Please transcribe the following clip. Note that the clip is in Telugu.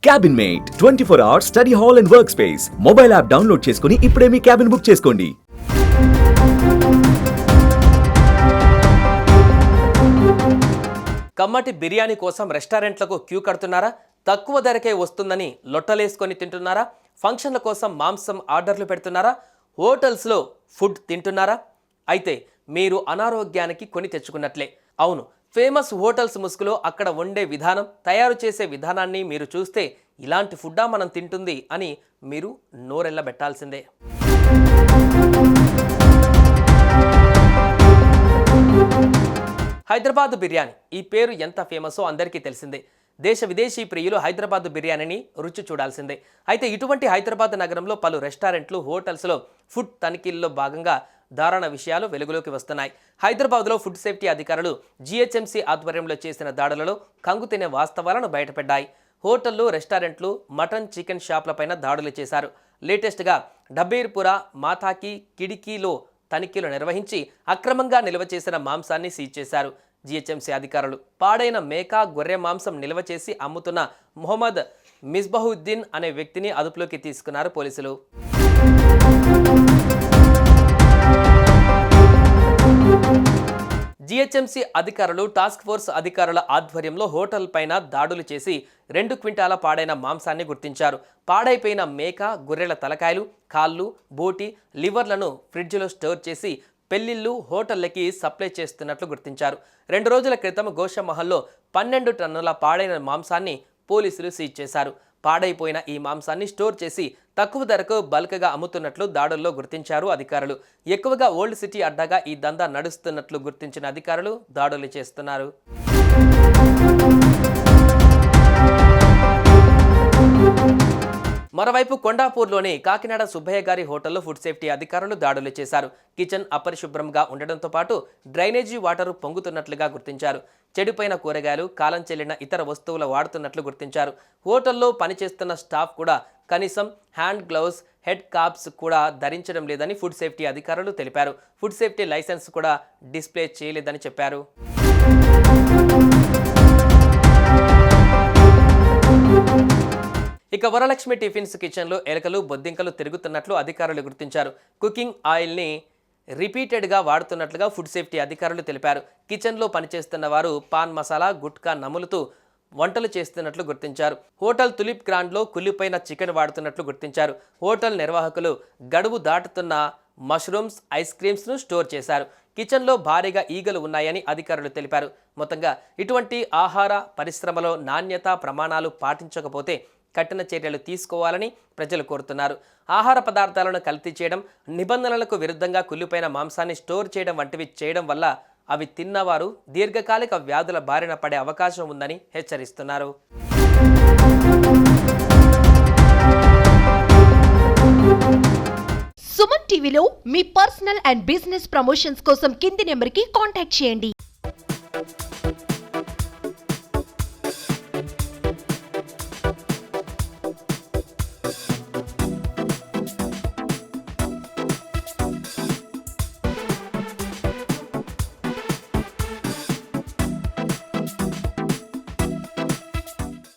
Cabin mate 24 hours study hall and work space mobile app download చేసుకుని ఇప్పుడే మీ క్యాబిన్ బుక్ చేసుకోండి. కమ్మటి బిర్యానీ కోసం రెస్టారెంట్లకు క్యూ కడుతున్నారా? తక్కువ ధరకే వస్తుందని లొట్టలేసుకొని తింటున్నారా? ఫంక్షన్ల కోసం మాంసం ఆర్డర్లు పెడుతున్నారా? హోటల్స్లో ఫుడ్ తింటున్నారా? అయితే మీరు అనారోగ్యానికి కొని తెచ్చుకున్నట్లే. అవును, ఫేమస్ హోటల్స్ ముసుగులో అక్కడ వండే విధానం, తయారు చేసే విధానాన్ని మీరు చూస్తే ఇలాంటి ఫుడ్డా మనం తింటుంది అని మీరు నోరెళ్ళబెట్టాల్సిందే. హైదరాబాద్ బిర్యానీ ఈ పేరు ఎంత ఫేమసో అందరికీ తెలిసిందే. దేశ విదేశీ ప్రియులు హైదరాబాద్ బిర్యానీని రుచి చూడాల్సిందే. అయితే ఇటువంటి హైదరాబాద్ నగరంలో పలు రెస్టారెంట్లు, హోటల్స్లో ఫుడ్ తనిఖీల్లో భాగంగా దారుణ విషయాలు వెలుగులోకి వస్తున్నాయి. హైదరాబాద్లో ఫుడ్ సేఫ్టీ అధికారులు జీహెచ్ఎంసీ ఆధ్వర్యంలో చేసిన దాడులలో కంగుతినే వాస్తవాలను బయటపడ్డాయి. హోటళ్లు, రెస్టారెంట్లు, మటన్, చికెన్ షాపులపైన దాడులు చేశారు. లేటెస్ట్గా డబ్బీర్పుర, మాతాకి, కిడికీలో తనిఖీలు నిర్వహించి అక్రమంగా నిల్వ చేసిన మాంసాన్ని సీజ్ చేశారు. జీహెచ్ఎంసీ అధికారులు పాడైన మేక, గొర్రె మాంసం నిల్వ చేసి అమ్ముతున్న మొహమ్మద్ మిస్బహుద్దీన్ అనే వ్యక్తిని అదుపులోకి తీసుకున్నారు పోలీసులు. జీహెచ్ఎంసీ అధికారులు టాస్క్ ఫోర్స్ అధికారుల ఆధ్వర్యంలో హోటల్ పైన దాడులు చేసి 2 క్వింటాల పాడైన మాంసాన్ని గుర్తించారు. పాడైపోయిన మేక, గొర్రెల తలకాయలు, కాళ్ళు, బోటి, లివర్లను ఫ్రిడ్జ్లో స్టోర్ చేసి పెళ్లిళ్లు, హోటళ్లకి సప్లై చేస్తున్నట్లు గుర్తించారు. 2 రోజుల క్రితం గోషమహల్లో 12 టన్నుల పాడైన మాంసాన్ని పోలీసులు సీజ్ చేశారు. పాడైపోయిన ఈ మాంసాన్ని స్టోర్ చేసి తక్కువ ధరకు బల్క్గా అమ్ముతున్నట్లు దాడుల్లో గుర్తించారు అధికారులు. ఎక్కువగా ఓల్డ్ సిటీ అడ్డాగా ఈ దందా నడుస్తున్నట్లు గుర్తించిన అధికారులు దాడులు చేస్తున్నారు. మరోవైపు కొండాపూర్లోని కాకినాడ సుబ్బయ్య గారి హోటల్లో ఫుడ్ సేఫ్టీ అధికారులు దాడులు చేశారు. కిచెన్ అపరిశుభ్రంగా ఉండడంతో పాటు డ్రైనేజీ వాటర్ పొంగుతున్నట్లుగా గుర్తించారు. చెడిపోయిన కూరగాయలు, కాలం చెల్లిన ఇతర వస్తువులు వాడుతున్నట్లు గుర్తించారు. హోటల్లో పనిచేస్తున్న స్టాఫ్ కూడా కనీసం హ్యాండ్ గ్లౌస్, హెడ్ కాప్స్ కూడా ధరించడం లేదని ఫుడ్ సేఫ్టీ అధికారులు తెలిపారు. ఫుడ్ సేఫ్టీ లైసెన్స్ కూడా డిస్ప్లే చేయలేదని చెప్పారు. ఇక వరలక్ష్మి టిఫిన్స్ కిచెన్లో ఎలకలు, బొద్దింకలు తిరుగుతున్నట్లు అధికారులు గుర్తించారు. కుకింగ్ ఆయిల్ని రిపీటెడ్గా వాడుతున్నట్లుగా ఫుడ్ సేఫ్టీ అధికారులు తెలిపారు. కిచెన్లో పనిచేస్తున్న వారు పాన్ మసాలా, గుట్కా నములుతూ వంటలు చేస్తున్నట్లు గుర్తించారు. హోటల్ తులిప్ గ్రాండ్లో కుళ్ళిపోయిన చికెన్ వాడుతున్నట్లు గుర్తించారు. హోటల్ నిర్వాహకులు గడువు దాటుతున్న మష్రూమ్స్, ఐస్ క్రీమ్స్ను స్టోర్ చేశారు. కిచెన్లో భారీగా ఈగలు ఉన్నాయని అధికారులు తెలిపారు. మొత్తంగా ఇటువంటి ఆహార పరిశ్రమలో నాణ్యత ప్రమాణాలు పాటించకపోతే కఠిన చర్యలు తీసుకోవాలని ప్రజలు కోరుతున్నారు. ఆహార పదార్థాలను కల్తీ చేయడం, నిబంధనలకు విరుద్ధంగా కుళ్ళిపోయిన మాంసాన్ని స్టోర్ చేయడం వంటివి చేయడం వల్ల అవి తిన్నవారు దీర్ఘకాలిక వ్యాధుల బారిన పడే అవకాశం ఉందని హెచ్చరిస్తున్నారు. సుమన్ టీవీలో మీ పర్సనల్ అండ్ బిజినెస్ ప్రమోషన్స్ కోసం కింది నెంబర్కి కాంటాక్ట్ చేయండి.